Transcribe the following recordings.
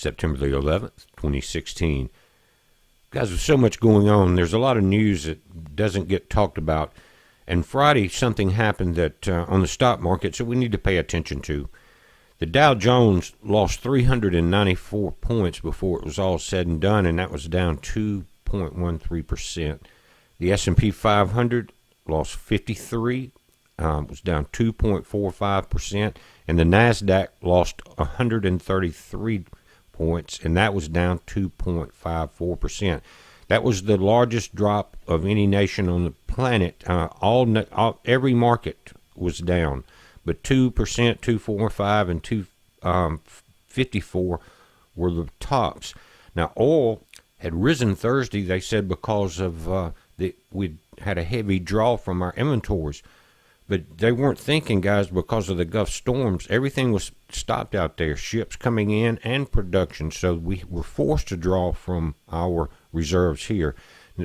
September the 11th, 2016. Guys, with so much going on, there's a lot of news that doesn't get talked about. And Friday, something happened that on the stock market, so we need to pay attention to. The Dow Jones lost 394 points before it was all said and done, and that was down 2.13%. The S&P 500 lost 53, was down 2.45%, and the NASDAQ lost 133 points, and that was down 2.54%. That was the largest drop of any nation on the planet. Every market was down, but 2%, 2.45, and 2.54 were the tops. Now, oil had risen Thursday, they said, because of we had a heavy draw from our inventories. But they weren't thinking, guys, because of the Gulf storms, everything was stopped out there, ships coming in and production. So we were forced to draw from our reserves here.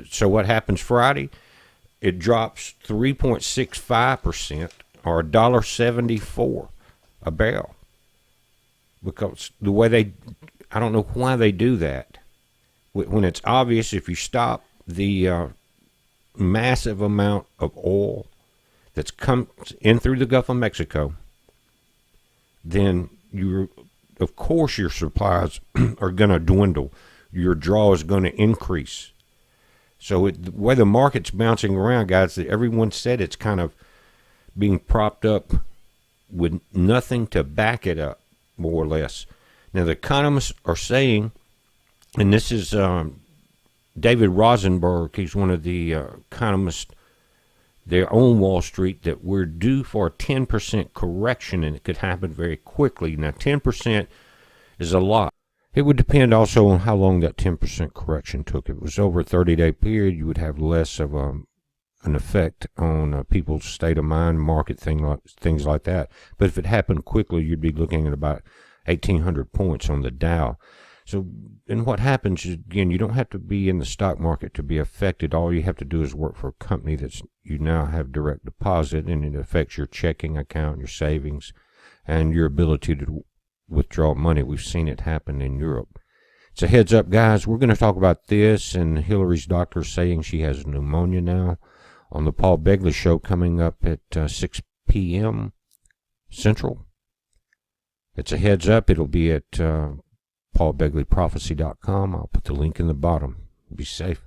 So what happens Friday? It drops 3.65%, or $1.74 a barrel. Because the way I don't know why they do that. When it's obvious, if you stop the massive amount of oil that's come in through the Gulf of Mexico, then of course your supplies are going to dwindle. Your draw is going to increase. So the way the market's bouncing around, guys, everyone said it's kind of being propped up with nothing to back it up, more or less. Now, the economists are saying, and this is David Rosenberg, he's one of the economists there on Wall Street, that we're due for a 10% correction, and it could happen very quickly. Now, 10% is a lot. It would depend also on how long that 10% correction took. If it was over a 30-day period, you would have less of an effect on people's state of mind, market things like that. But if it happened quickly, you'd be looking at about 1,800 points on the Dow. So, and what happens is, again, you don't have to be in the stock market to be affected. All you have to do is work for a company that you now have direct deposit, and it affects your checking account, your savings, and your ability to withdraw money. We've seen it happen in Europe. It's a heads up, guys. We're going to talk about this and Hillary's doctor saying she has pneumonia now on the Paul Begley Show coming up at 6 p.m. Central. It's a heads up. It'll be at paulbegleyprophecy.com. I'll put the link in the bottom. Be safe.